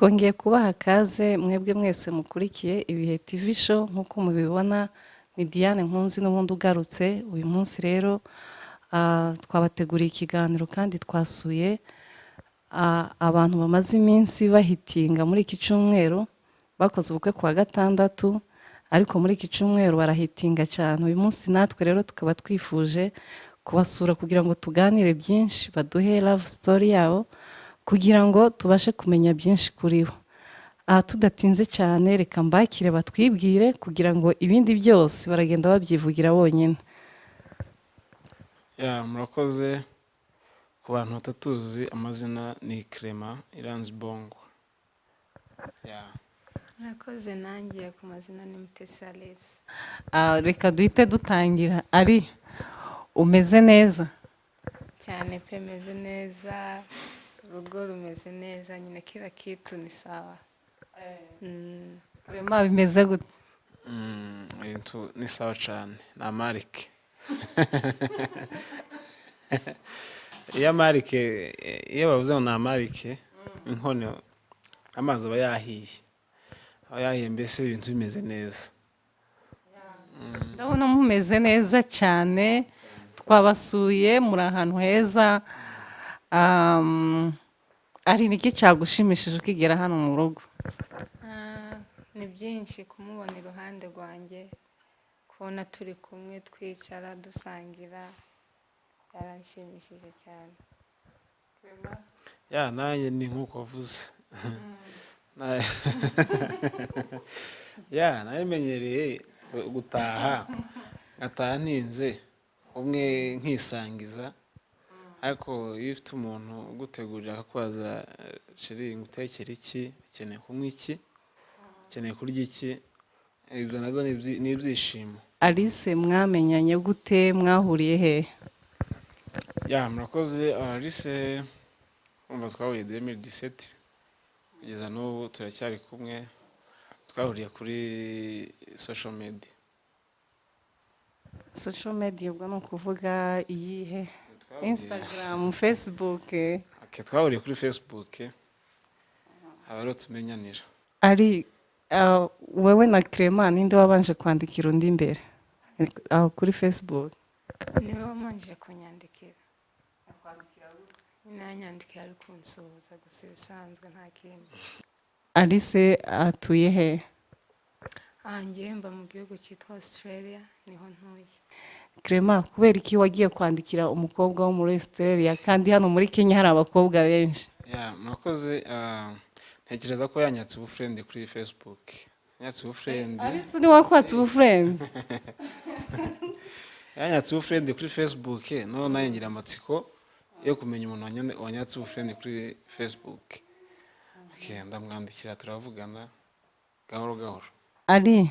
Twongeye kubaha kaze mwebwe mwese mukurikiye ibihe TV show nkuko mubibona ni Diane Nkunzi n'ubundi ugarutse uyu munsi rero twabateguriye ikiganiro kandi twasuye abantu bamaze iminsi bahitinga muri iki cyumweru bakoze ubukwe kwa gatandatu ariko muri iki cyumweru barahitinga cyane uyu munsi natwe rero tukaba twifuje kubasura kugira ngo tuganire byinshi baduhe love story yabo kugira ngo tubashe kumenya byinshi kuri bo tudatinze cyane reka mbakire batwibwire kugira ngo ibindi byose baragenda babyivugira bonyine. Murakoze ku bantu batatuzi amazina ni Clement Iranzi Bongo. Murakoze nangiye ku mazina ni Mutesi Alice. Reka duhite dutangira ari umeze neza Cyane pe meze neza urugo rumeze neza nyine kila kitu ni sawa. Clement bimeze gute? Ni sawa cyane na Marike. Iya Marike iyo bavuze ngo na Marike inkono amazi aba yahiye mbese ibintu bimeze neza. Ndabona mumeze neza cyane twabasuye muri ahantu heza ari niki cyagushimishije ukigera hano mu rugo? Ni byinshi kumubona iruhande rwanjye kubona turi kumwe twicara dusangira yaranshimishije cyane. Nanjye ni nk'uko wavuze. Nabimenyereye gutaha ngataha ntinze umwe nkisangiza ariko iyo ufite umuntu ugutegurira akakubaza sheri ngutekere iki ukeneye kunywa iki ukeneye kurya iki ibyo nabyo ni ibyishimo. Alice mwamenyanye gute mwahuriye he? Murakoze Alice umva twahuye 2017 kugeza n'ubu turacyari kumwe twahuriye kuri social media. Social media ubwo ni ukuvuga iyihe? Instagram, Facebook? Twahuriye kuri Facebook rero tumenyanira. Ari wewe na Clement ninde wabanje kwandikira undi imbere aho kuri Facebook? Niwe wamanje kunyandikira. Nanyandikira ari kunsuhuza gusa bisanzwe nta kindi. Alice atuye he? Ngiye mba mu gihugu cyitwa Australia niho ntuye. Clement kubera iki wagiye kwandikira umukobwa wo muri Australia kandi hano muri Kenya hari abakobwa benshi? Murakoze ntekereza ko yanyatse ubufriend kuri Facebook. Yanyatse ubufriend. Alice ni wakwatse ubufriend? Yanyatse ubufriend kuri Facebook none nangira amatsiko yo kumenya umuntu wanyatse ubufriend kuri Facebook. Ndamwandikira turavugana gahoro gahoro. Ari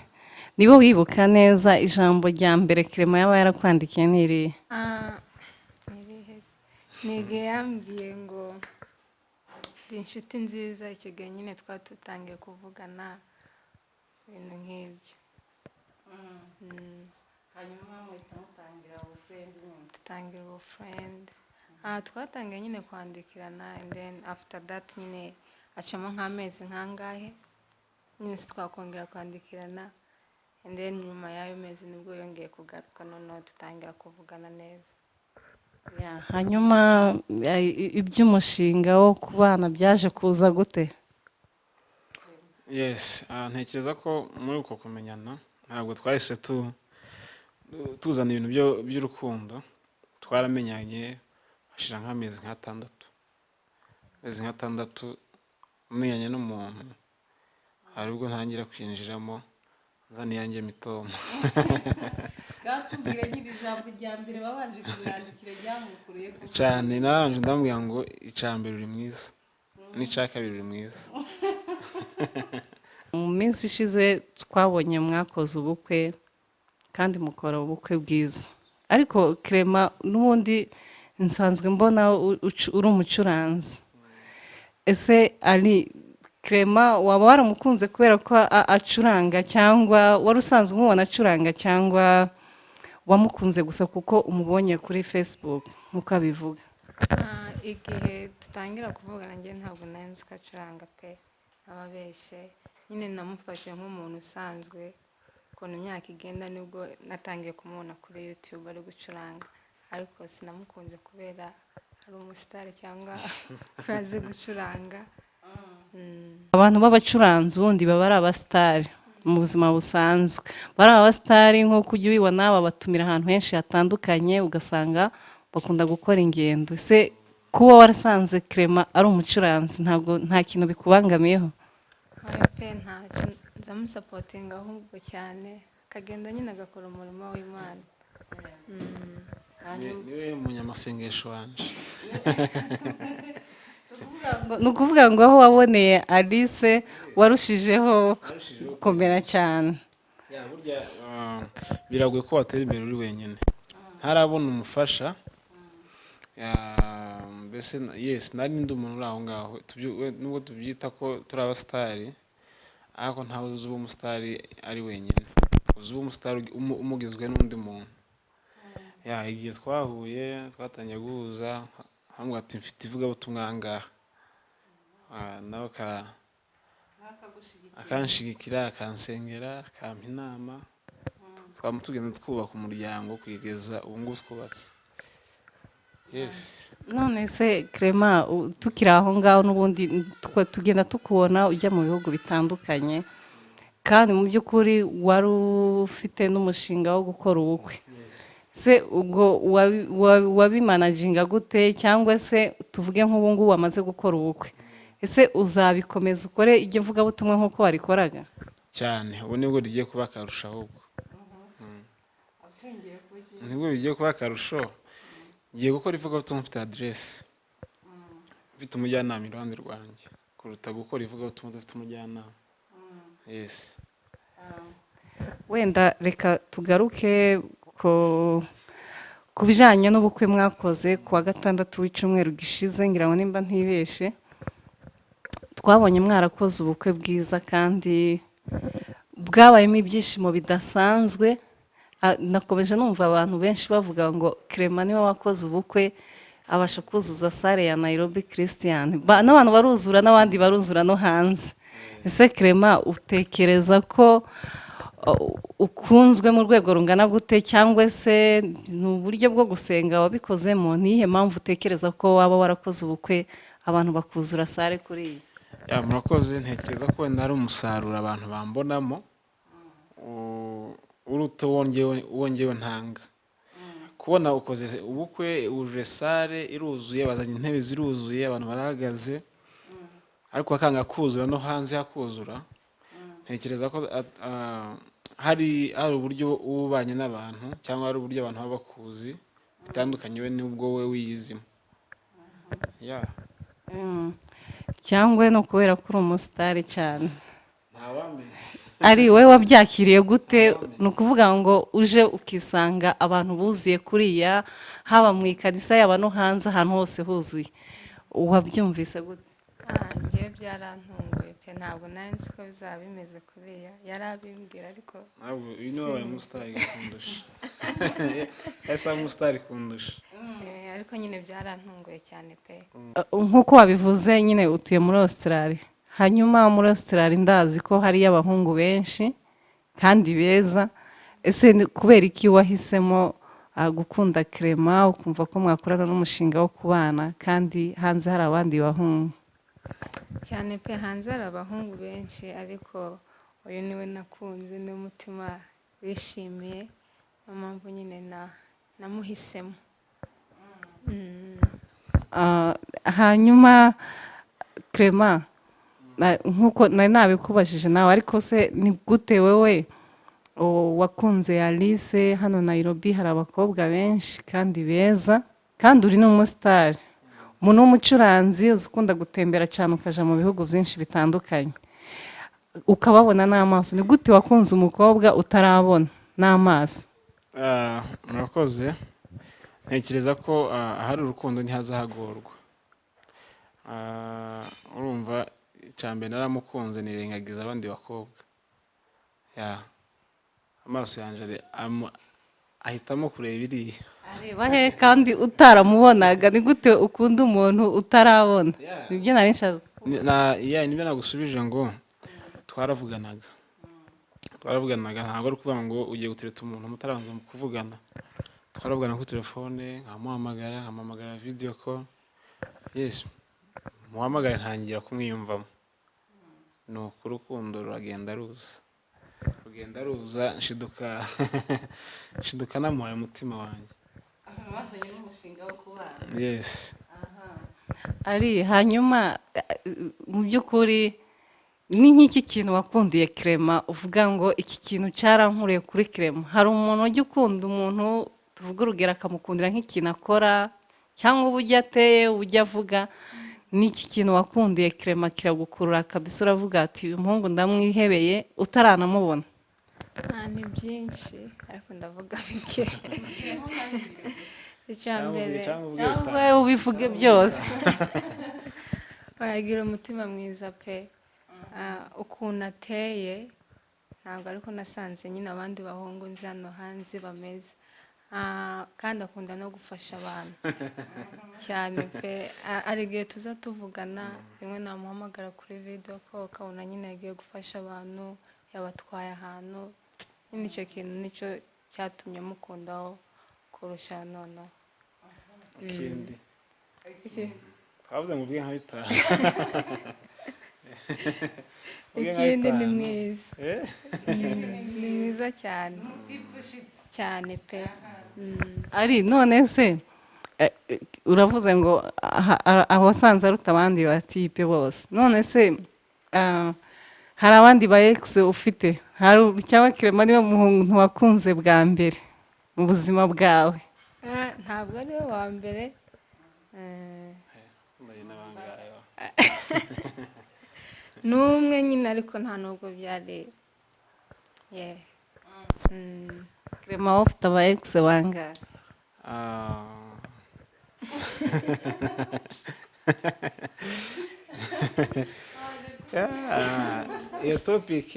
nibo wibuka neza ijambo rya mbere Clement yaba yarakwandikiye niri? Nige yambwiye ngo ndi inshuti nziza icyo gihe nyine twatutangiye kuvugana ibintu nk'ibyo. Hanyuma muhita mutangira ubufriend nyine? Tutangira ubufriend. Twatangiye nyine kwandikirana and then after that nyine acamo nk'amezi nkangahe nyine twakongera kwandikirana and then nyuma y'ayo mezi nibwo yongeye kugaruka noneho dutangira kuvugana neza. Hanyuma iby'umushinga wo kubana byaje kuza gute? Ntekereza ko muri uko kumenyana ntabwo twahise tuzana ibintu by'urukundo. Twaramenyanye hashira nk'amezi nk'atandatu umenyanye n'umuntu hari ubwo ntangira kwinjiramo nzani yanjye mitoma. Gatubwire nyiri ijambo rya mbere babanje kumwandikira ryamukuriye cyane naranje ndambwira ngo icambere uri mwiza n'icakabiri uri mwiza. Mu minsi ishize twabonye mwakoze ubukwe kandi mukora ubukwe bwiza ariko Clement n'ubundi nsanzwe mbona uri umucuranzi. Ese ari Clement waba waramukunze kubera ko acuranga cyangwa wari usanzwe umubona acuranga cyangwa wamukunze gusa kuko umubonye kuri Facebook nkuko abivuga? Igihe tutangira kuvugana njye ntabwo nari nzi ko acuranga pe ababeshe nyine namufashe nk'umuntu usanzwe ukuntu imyaka igenda nibwo natangiye kumubona kuri YouTube ari gucuranga ariko sinamukunze kubera ari umusitari cyangwa ko azi gucuranga. abantu b'abacuranzi ubundi baba ari abasitari mu buzima busanzwe, bari abasitari nk'uko ujya ubibona babatumira ahantu henshi hatandukanye ugasanga bakunda gukora ingendo. Ese kuba warasanze Clement ari umucuranzi nta kintu bikubangamiyeho? Oya pe ntacyo, nzamusapotinga ahubwo cyane akagenda nyine agakora umurimo w'Imana. niwe munyamasengesho wanje. Ni ukuvuga ngo aho waboneye Alice warushijeho gukomera cyane. Burya biragoye ko watera imbere uri wenyine, ntarabona umufasha. Mbese yes nari ndi umuntu uri aho ngaho, nubwo tubyita ko turi abasitari ariko ntawe uzi uba umusitari ari wenyine, uzi uba umusitari umugizwe n'undi muntu. Igihe twahuye twatangiye guhuza hamwe ati mfite ivugabutumwa aha ngaha, nawe akanshigikira akansengera akampa inama, twaba tugenda twubaka umuryango kugeza ubu ngubu twubatse. None se Clement tukiri aho ngaho n'ubundi tugenda tukubona ujya mu bihugu bitandukanye kandi mu by'ukuri wari ufite n'umushinga wo gukora ubukwe. Se ubwo wabimanaginga gute, cyangwa se tuvuge nk'ubu ngubu wamaze gukora ubukwe, ese uzabikomeza ukore iryo vugabutumwa nk'uko warikoraga? Cyane, ubu nibwo rigiye kuba akarusho, ahubwo nibwo bigiye kuba akarusho. Ngiye gukora ivugabutumwa mfite aderesi, mfite umujyanama iruhande rwanjye kuruta gukora ivugabutumwa udafite umujyanama. Wenda reka tugaruke ku bijyanye n'ubukwe mwakoze ku wa gatandatu w'icyumweru gishize, ngira ngo nimba ntibeshe twabonye mwarakoze ubukwe bwiza kandi bwabayemo ibyishimo bidasanzwe. Nakomeje numva abantu benshi bavuga ngo Clement niwe wakoze ubukwe abasha kuzuza sale ya Nairobi Christian, n'abantu baruzura n'abandi baruzura no hanze. Ese Clement utekereza ko ukunzwe mu rwego rungana gute, cyangwa se ni uburyo bwo gusenga wabikozemo? Niyihe mpamvu utekereza ko waba warakoze ubukwe abantu bakuzura sale kuri iyi? Murakoze, ntekereza ko wenda ari umusaruro abantu bambonamo uruta wongewe ntanga. Kubona ukoze ubukwe uje sale iruzuye, bazanye intebe ziruzuye, abantu barahagaze, ariko akanga kuzura no hanze hakuzura. Ntekereza ko hari uburyo ubanye n'abantu, cyangwa hari uburyo abantu baba bakuzi bitandukanye we n'ubwo we wiyizimo. Cyangwa no kubera ko uri umusitari cyane? Ntawamenya. Ari wowe wabyakiriye gute? Ni ukuvuga ngo uje ukisanga abantu buzuye kuriya, haba mu ikanisa yaba no hanze, ahantu hose huzuye, wabyumvise gute? Ngewe byarantunguye pe, ntabwo nari nzi ko bizaba bimeze kuriya, yarabimbwira ariko uyu niwe wabaye umusitari kundusha. Yahise aba umusitari kundusha. ariko nyine byarantunguye cyane pe. Nk'uko wabivuze nyine utuye muri Australia, hanyuma muri Australia ndazi ko hariyo abahungu benshi kandi beza. Ese kubera iki wahisemo gukunda Clement ukumva ko mwakorana n'umushinga wo kubana kandi hanze hari abandi bahungu? Cyane pe, hanze hari abahungu benshi ariko uyu niwe nakunze n'umutima wishimiye, niyo mpamvu nyine namuhisemo. Hanyuma Clement, nkuko nari nabikubajije nawe, ariko se ni gute wewe wakunze Alice? Hano Nairobi hari abakobwa benshi kandi beza, kandi uri n'umusitari, umuntu w'umucuranzi uzikunda gutembera cyane ukaja mu bihugu byinshi bitandukanye ukababona n'amaso. Ni gute wakunze umukobwa utarabona n'amaso? Murakoze, ntekereza ko ahari urukundo ntihazahagorwa. Urumva icyambere naramukunze nirengagiza abandi bakobwa. Amaso yanjye ahitamo kureba iriya. Areba he kandi utaramubonaga? Ni gute ukunda umuntu utarabona? Nibyo nari nshaka. nibyo nagusubije ngo twaravuganaga ntabwo ari ukuvuga ngo ugiye gutereta umuntu mutarabanza mu kuvugana. Twaravugana kuri telefone, nkamuhamagara video call. Yes, muhamagara ntangira kumwiyumvamo. Nuko urukundo rugenda ruza nshiduka namuhaye umutima wanjye. Mwazanye n'umushinga wo kubana. Yes. Ari hanyuma mu by'ukuri ni nk'iki kintu wakundiye Clement uvuga ngo iki kintu cyarankuriye kuri Clement? Hari umuntu ujya ukunda umuntu tuvuga urugero akamukundira nk'ikintu akora cyangwa uburyo ateye, uburyo avuga? N'iki kintu wakundiye Clement kiragukurura kabisa uravuga ati uyu muhungu ndamwihebeye utaranamubona? Ni byinshi ariko ndavuga bike. Icyambere cyangwa ubivuge byose. Wagira umutima mwiza pe. Ukuntu ateye ntabwo ariko nasanze nyine abandi bahungu nzi hano hanze bameze. Kandi akunda no gufasha abantu cyane pe. Ari igihe tuza tuvugana rimwe namuhamagara kuri video ko ukabona nyine yagiye gufasha abantu, yabatwaye ahantu. Nicyo kintu nicyo cyatumye mukundaho kurusha noneho. Ikindi twavuze ngo uvuge nka bitanu. Ikindi ni mwiza. Ni mwiza cyane cyane pe. Ari none se uravuze ngo abasanze aruta abandi batipe bose. None se hari abandi ba ex ufite? Hari cyangwa Clement niwe muntu wakunze bwa mbere mu buzima bwawe? Ntabwo ari we wa mbere. N'umwe nyine ariko nta nubwo byari. Clement wowe ufite aba ex bangahe? Iyo topic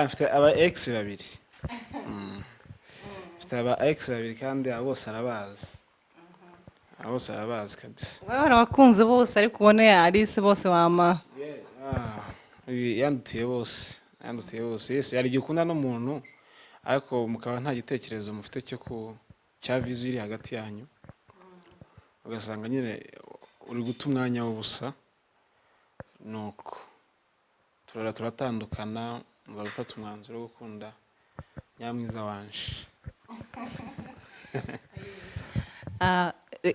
mfite aba ex babiri. Mfite aba ex babiri kandi abo bose arabazi kabisa. Wowe warabakunze bose ariko ubone Alice bose wama? Yandutuye bose. Yes, hari igihe ukunda n'umuntu ariko mukaba nta gitekerezo mufite cya vision iri hagati yanyu. Ugasanga nyine uri guta umwanya w'ubusa. Nuko turatandukana, ngafata umwanzuro wo gukunda nyamwiza wanje.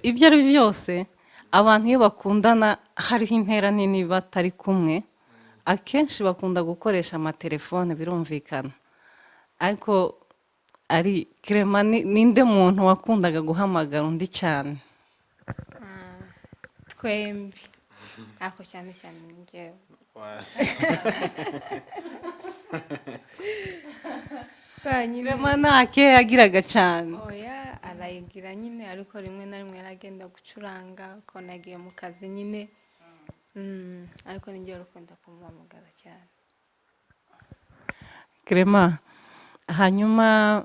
Ibyo ari byose abantu iyo bakundana hariho intera nini batari kumwe, akenshi bakunda gukoresha amatelefone birumvikana. Ariko ari Clement ninde muntu wakundaga guhamagara undi cyane? Twembi ariko cyane njyewe. Clement ntake yagiraga cyane. Oya arayigira nyine ariko rimwe na rimwe yaragenda gucuranga ko nagiye mu kazi nyine. Ariko ninjye ukunda kumuhamagara cyane. Clement hanyuma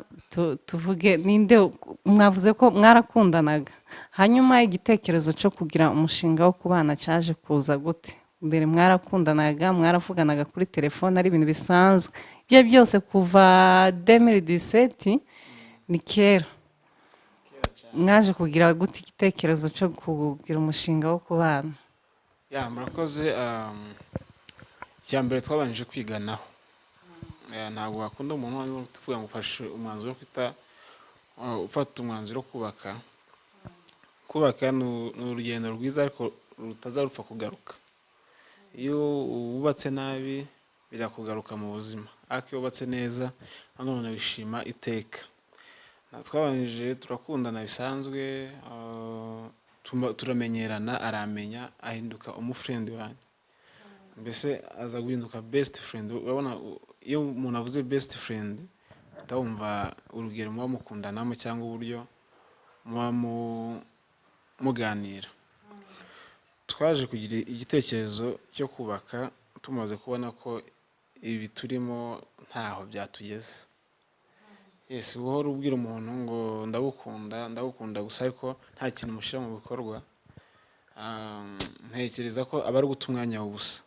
tuvuge ninde mwavuze ko mwarakundanaga, hanyuma igitekerezo cyo kugira umushinga wo kubana cyaje kuza gute? Mbere mwarakundanaga, mwaravuganaga kuri telefone ari ibintu bisanzwe. Ibyo byose kuva 2017 ni kera. Mwaje kugira gute igitekerezo cyo kugira umushinga wo kubana? Murakoze. Icyambere twabanje kwiganaho. Ntabwo wakunda umuntu tuvuga ngo ufashe umwanzuro ufata umwanzuro kubaka ni urugendo rwiza ariko rutazarupfa kugaruka. Iyo wubatse nabi birakugaruka mu buzima, ariko iyo wubatse neza nanone wishima iteka. Twabanije turakundana bisanzwe, turamenyerana, aramenya ahinduka umufriend wanjye. Mbese aza guhinduka best friend. Urabona iyo umuntu avuze best friend utawumva urugero muba mukundanamo cyangwa uburyo muba muganira. Twaje kugira igitekerezo cyo kubaka tumaze kubona ko ibi turimo ntaho byatugeze. Yes, uhora ubwira umuntu ngo ndagukunda gusa ariko nta kintu mushyira mu bikorwa. ntekereza ko aba ari guta umwanya w'ubusa.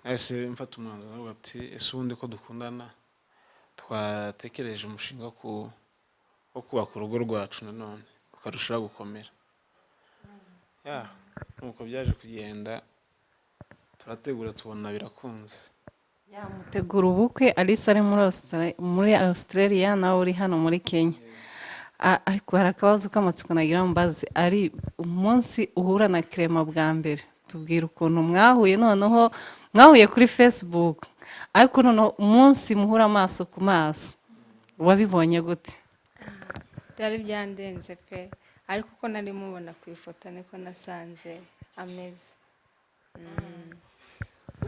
Ese mfata umwanzuro navuga ati ese ubundi ko dukundana twatekereje umushinga wo kubaka urugo rwacu nanone ukarushaho gukomera. Nuko byaje kugenda turategura tubona birakunze. mutegura ubukwe Alice ari muri Australia nawe uri hano muri Kenya. Ariko hari akabazo k'amatsiko nagira mbaze, ari umunsi uhura na Clement bwa mbere, tubwira ukuntu mwahuye, noneho mwahuye kuri Facebook, ariko noneho umunsi muhura amaso ku maso wabibonye gute? byari byandenze pe, ariko uko nari mubona ku ifoto niko nasanze ameze.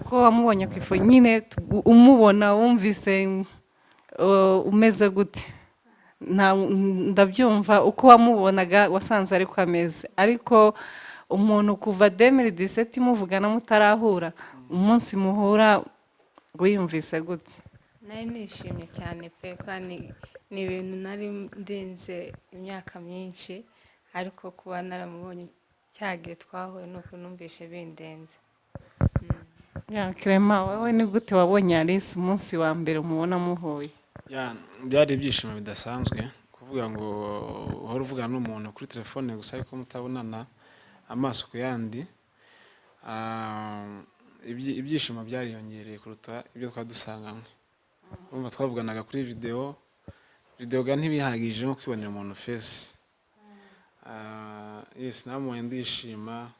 Uko wamubonye ku ifoto nyine umubona wumvise umeze gute? Ndabyumva uko wamubonaga wasanze ariko ameze, ariko umuntu kuva 2017 muvugana mutarahura, umunsi muhura wiyumvise gute? Nari nishimye cyane pe, kandi ni ibintu nari ndinze imyaka myinshi, ariko kuba naramubonye cyagiye twahuye nuko numvishe bindenze. Clement, wowe ni gute wabonye Alice umunsi wa mbere umubona muhuye? Byari ibyishimo bidasanzwe kuvuga ngo uhora uvugana n'umuntu kuri telefone gusa ariko mutabonana amaso ku yandi. Ibyishimo byariyongereye kuruta ibyo twadusanganywe. Urumva twavuganaga kuri video ga ntibihagije nko kwibonera umuntu face. Yes, namubonye ndishima,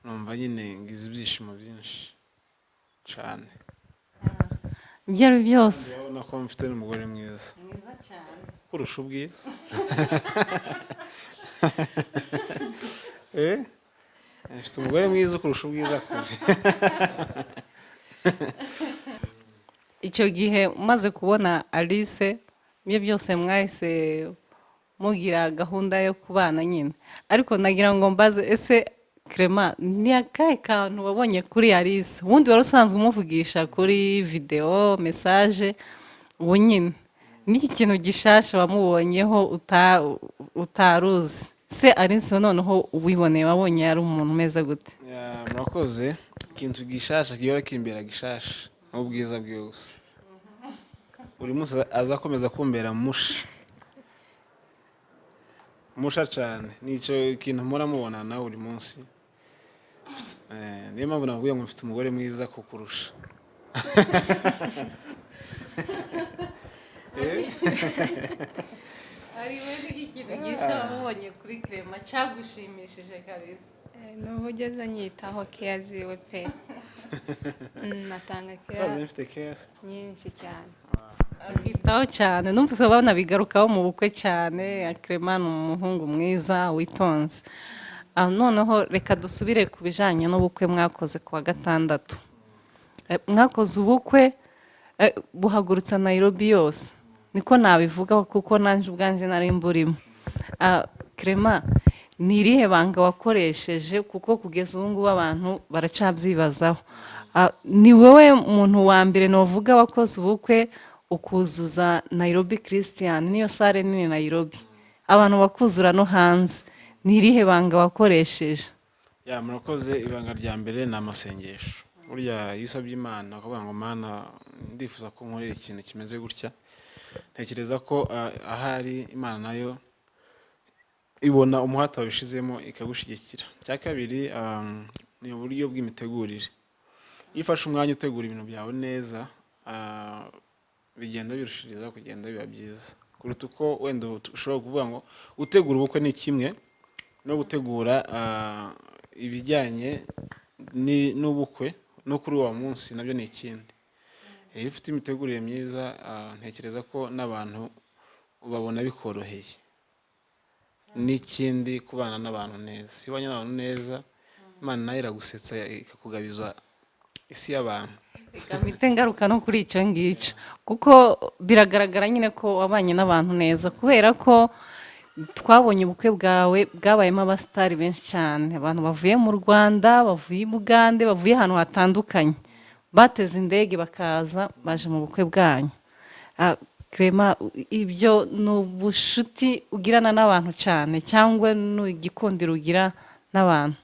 numva nyine ngize ibyishimo byinshi cyane. Ibyo ari byose urabona ko mfite n'umugore mwiza cyane kurusha ubwiza. Mfite umugore mwiza kurusha ubwiza kure. icyo gihe umaze kubona Alice, ibyo byose mwahise mugira gahunda yo kubana nyine, ariko nagira ngo mbaze, ese Clement ni akahe kantu wabonye kuri Alice? Ubundi wari usanzwe umuvugisha kuri video message, ubu nyine n'iki kintu gishasha wamubonyeho utaruzi? Se Alice noneho ubiboneye wabonye yari umuntu umeze gute? Murakoze. Ikintu gishasha gihora kimbera gishasha n'ubwiza bwose. Buri munsi azakomeza kumbera musha cyane. Nico kintu mpora mubona nawe buri munsi. Niyo mpamvu navuye ngo mfite umugore mwiza kukurusha. Ari wewe ikintu gisha wabonye kuri Clement cyagushimishije kabisa? N'ubu ugeze nyitaho keya ziwe pe. Natanga keya Saza mfite keya nyinshi cyane. Abitaho cyane, numvise banabigarukaho mu bukwe cyane. Clement ni umuhungu mwiza witonze. Noneho reka dusubire ku bijanye n'ubukwe mwakoze kuwa gatandatu. Mwakoze ubukwe buhagurutsa Nairobi yose, niko nabivuga kuko nanje ubwanje nari mburimo. Clement, ni irihe banga wakoresheje, kuko kugeza ubu ngubu abantu baracabyibazaho? Ni wowe muntu wa mbere novuga wakoze ubukwe ukuzuza Nairobi Christian, niyo sare nini Nairobi, abantu bakuzura no hanze. Ni irihe banga wakoresheje? Murakoze. Ibanga rya mbere ni amasengesho. Burya yisabye Imana akavuga ngo Mana, ndifuza ko nkorera ikintu kimeze gutya, ntekereza ko ahari Imana nayo ibona umuhata wabishizemo ikagushigikira. Cya kabiri ni uburyo bw'imitegurire. Iyo ufashe umwanya utegura ibintu byawe neza, bigenda birushiriza kugenda biba byiza kuruta uko wenda ushobora kuvuga ngo utegura ubukwe ni kimwe no gutegura ibijyanye n'ubukwe no kuri uwo munsi nabyo ni ikindi. Iyo ufite imitegurire myiza, ntekereza ko n'abantu ubabona bikoroheye. N'ikindi kubana n'abantu neza. Iyo ubanye n'abantu neza, Imana nayo iragusetsa ikakugabizwa isi y'abantu. Gamite ngaruka no kuri icyo ngicyo, kuko biragaragara nyine ko wabanye n'abantu neza, kubera ko twabonye ubukwe bwawe bwabayemo abasitari benshi cyane. Abantu bavuye mu Rwanda, bavuye i Bugande, bavuye ahantu hatandukanye, bateze indege bakaza baje mu bukwe bwanyu. Clement, ibyo ni ubushuti ugirana n'abantu cyane cyangwa ni igikundiro ugira n'abantu?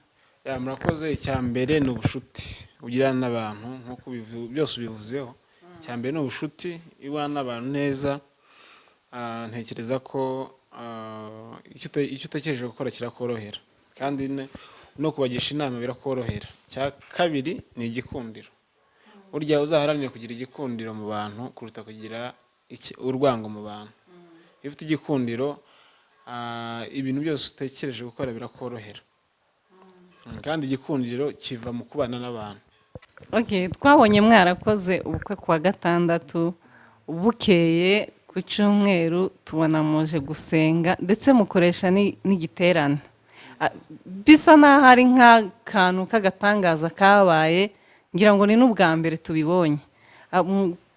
murakoze. icya mbere ni ubushuti ugirana n'abantu nk'uko byose ubivuzeho. icya mbere ni ubushuti, iyo ubana n'abantu neza, ntekereza ko icyo utekereje gukora kirakorohera, kandi no kubagisha inama birakorohera. icya kabiri ni igikundiro. burya uzaharanire kugira igikundiro mu bantu kuruta kugira urwango mu bantu. iyo ufite igikundiro, ibintu byose utekereje gukora birakorohera, kandi igikundiro kiva mu kubana n'abantu. twabonye mwarakoze ubukwe ku wa gatandatu, bukeye ku cyumweru tubona muje gusenga ndetse mukoresha n'igiterane. Bisa n'aho ari nk'akantu k'agatangaza kabaye, ngira ngo ni n'ubwa mbere tubibonye.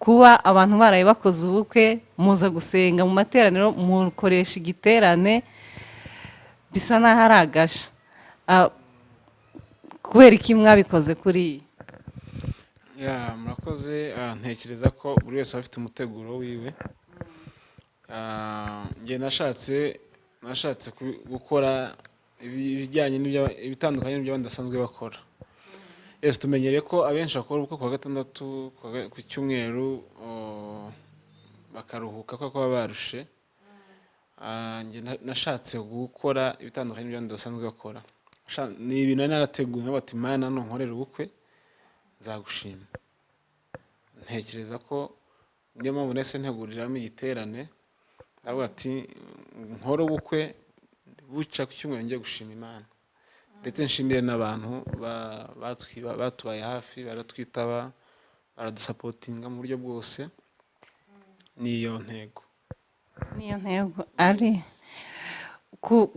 Kuba abantu baraye bakoze ubukwe, muza gusenga mu materaniro, mukoresha igiterane, bisa n'aho ari agasha. Kubera iki mwabikoze kuri iyi? murakoze. ntekereza ko buri wese aba afite umuteguro wiwe. njye nashatse gukora ibijyanye ibitandukanye n'ibyo abandi basanzwe bakora. tumenyereye ko abenshi bakora ubukwe ku wa gatandatu, ku cyumweru bakaruhuka kuko baba barushe. njye nashatse gukora ibitandukanye n'ibyo abandi basanzwe bakora. ni ibintu nari narateguye, bati Imana nunkorera ubukwe nzagushima. ntekereza ko niyo mpamvu nahise nteguriramo igiterane, ndavuga ati nkore ubukwe buca ku cyumweru njye gushima Imana, ndetse nshimire n'abantu batubaye hafi, baratwitaba, baradusapotinga mu buryo bwose. niyo ntego ari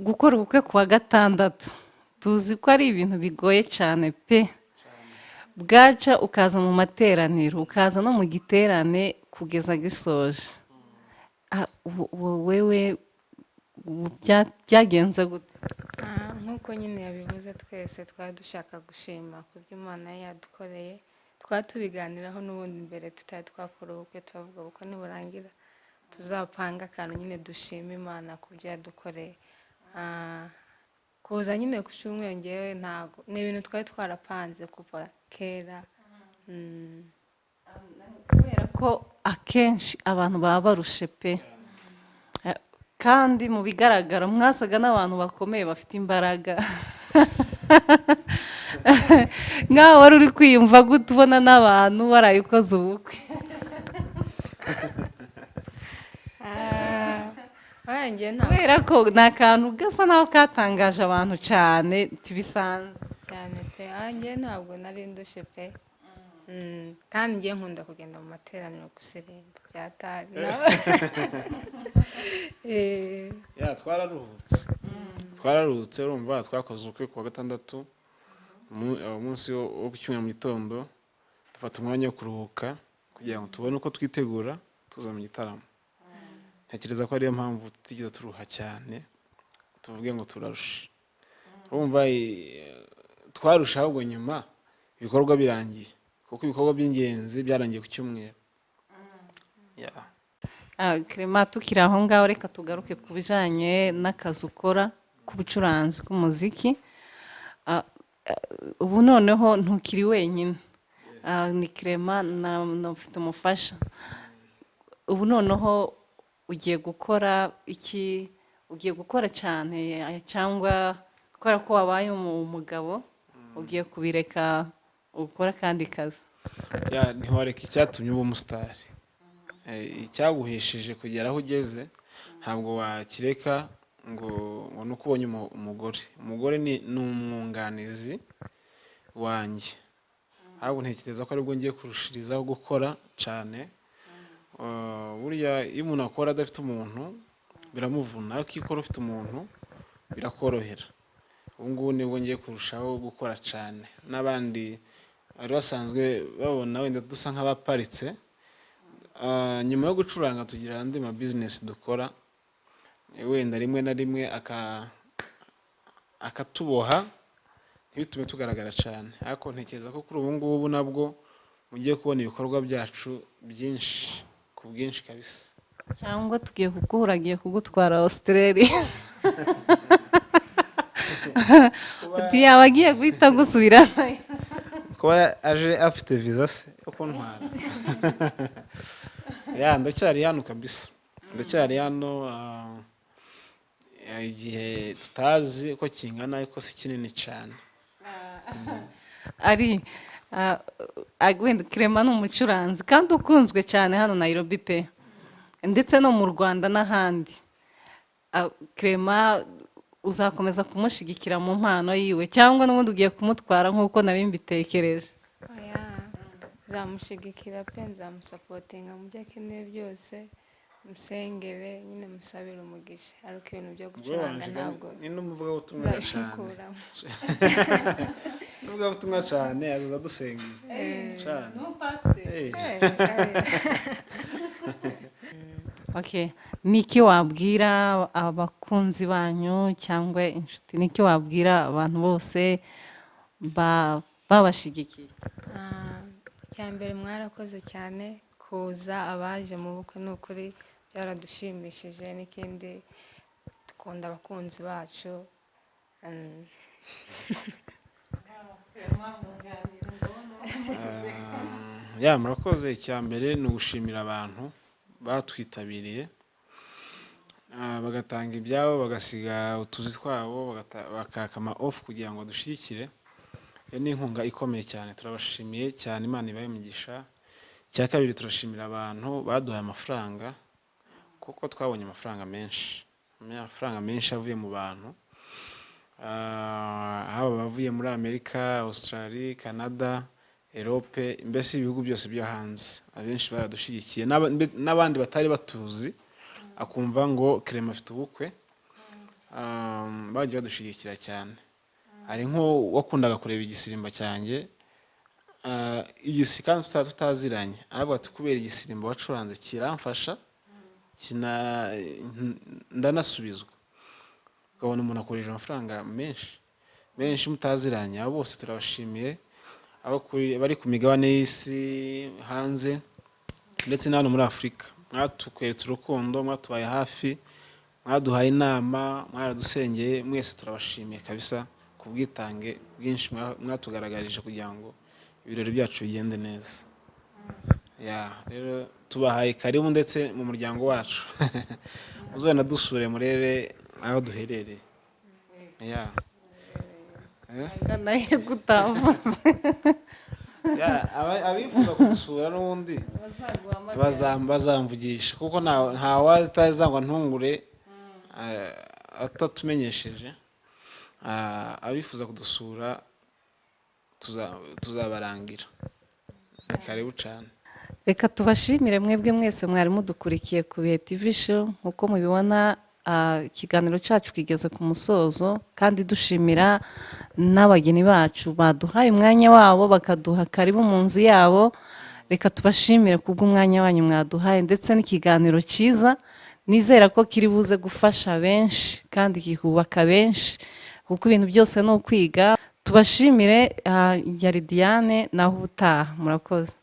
gukora ubukwe ku wa gatandatu. tuzi ko ari ibintu bigoye cyane pe. bwaca ukaza mu materaniro, ukaza no mu giterane kugeza gisoje. wewe byagenze gute? nk'uko nyine yabivuze, twese twari dushaka gushima ku byo Imana yadukoreye. twari tubiganiraho n'ubundi mbere tutari twakora ubukwe, turavuga ubukwe niburangira tuzapanga akantu nyine dushima Imana ku byo yadukoreye. kuza nyine ku cyumweru ngewe ntago ni ibintu twari twarapanze kuva kera. kubera ko akenshi abantu baba barushe pe, kandi mu bigaragara mwasaga n'abantu bakomeye bafite imbaraga. nk'aho wari uri kwiyumva gute ubona n'abantu warayikoze ubukwe? kubera ko ni akantu gasa naho katangaje abantu cyane, ntibisanzwe cyane pe. njye ntabwo nari ndushe pe. kandi njye nkunda kugenda mu materaniro gusirimba byatari. twararuhutse. urumva twakoze ubukwe ku wa gatandatu, umunsi wo ku cyumweru mu gitondo dufata umwanya wo kuruhuka kugira ngo tubone uko twitegura tuza mu gitaramo. ntekereza ko ariyo mpamvu tutigeze turuha cyane tuvuge ngo turarusha. urumva twarusha ahubwo nyuma ibikorwa birangiye, kuko ibikorwa by'ingenzi byarangiye ku cyumweru. Clement, tukiri aho ngaho reka tugaruke ku bijyanye n'akazi ukora k'ubucuranzi bw'umuziki. ubu noneho ntukiri wenyine, ni Clement ufite umufasha. ubu noneho ugiye gukora iki? ugiye gukora cyane cyangwa kubera ko wabaye umugabo ugiye kubireka ukora akandi kazi? ntiwareka icyatumye uba umusitari. icyaguhesheje kugera aho ugeze ntabwo wakireka ngo ni uko ubonye umugore ni umwunganizi wanjye. ahubwo ntekereza ko aribwo ngiye kurushirizaho gukora cyane. burya iyo umuntu akora adafite umuntu biramuvuna, ariko iyo ukora ufite umuntu birakorohera. ubu ngubu nibwo ngiye kurushaho gukora cyane. n'abandi bari basanzwe babona wenda dusa nk'abaparitse. nyuma yo gucuranga tugira andi ma business dukora, wenda rimwe na rimwe akatuboha ntibitume tugaragara cyane. ariko ntekereza ko kuri ubu ngubu nabwo mugiye kubona ibikorwa byacu byinshi, ku bwinshi kabisa. cyangwa tugiye kugutwara Australia? uti yaba agiye guhita gusubirana. kuba aje afite visa se yo kuntwara. Ya ndacyari hano kabisa, ndacyari hano. Igihe tutazi uko kingana ariko si kinini cyane. Ari wenda Clement ni umucuranzi kandi ukunzwe cyane hano Nairobi pe, ndetse no mu Rwanda n'ahandi. Clement uzakomeza kumushyigikira mu mpano yiwe cyangwa n'ubundi ugiye kumutwara nk'uko nari mbitekereje? oya nzamushyigikira pe, nzamusapotinga mu byo akeneye byose, musengere nyine musabire umugisha, ariko ibintu byo gucuranga ntabwo ni n'umuvugabutumwa cyane, nzabikuramo. n'umuvugabutumwa cyane azaza dusenga cyane. Okay, niki wabwira abakunzi banyu cyangwa inshuti, niki wabwira abantu bose babashigikiye? Icya mbere mwarakoze cyane kuza, abaje mu bukwe ni ukuri byaradushimishije, n'ikindi dukunda abakunzi bacu. Ya murakoze. Icya mbere ni ugushimira abantu batwitabiriye, bagatanga ibyabo, bagasiga utuzi twabo, bakaka ama off kugira ngo dushyigikire. Iyo ni inkunga ikomeye cyane, turabashimiye cyane, Imana ibahe umugisha. Icya kabiri turashimira abantu baduhaye amafaranga, kuko twabonye amafaranga menshi avuye mu bantu, haba abavuye muri Amerika, Australia, Canada, Europe, mbese ibihugu byose byo hanze. Abenshi baradushyigikiye, n'abandi batari batuzi akumva ngo Clement afite ubukwe, bagiye badushyigikira cyane. Hari nko wakundaga kureba igisirimba cyanjye, kandi tutaziranye, aravuga ati kubera igisirimba wacuranze kiramfasha, ndanasubizwa. Ukabona umuntu akoresha amafaranga menshi mutaziranye. Abo bose turabashimiye, bari ku migabane y'isi hanze ndetse n'hano muri Afurika. Mwatukweretse urukundo, mwatubaye hafi, mwaduhaye inama, mwaradusengeye. Mwese turabashimiye kabisa ku bwitange bwinshi mwatugaragarije kugira ngo ibirori byacu bigende neza. Rero tubahaye karibu ndetse mu muryango wacu. Muzana dusure murebe aho duherereye. Naye gutavuze. Abifuza kudusura n'ubundi bazamvugisha, kuko nta wazi utazangwa ntungure atatumenyesheje. Abifuza kudusura tuzabarangira. Karibu cyane. Reka tubashimire mwebwe mwese mwari mudukurikiye ku Bihe TV show. Nkuko mubibona, ikiganiro cyacu kigeze ku musozo, kandi dushimira n'abageni bacu baduhaye umwanya wabo, bakaduha karibu mu nzu yabo. Reka tubashimire kubw'umwanya wanyu mwaduhaye, ndetse n'ikiganiro cyiza. Nizera ko kiri buze gufasha benshi kandi kikubaka benshi, kuko ibintu byose ni ukwiga. Tubashimire. Yari Diane, naho ubutaha. Murakoze.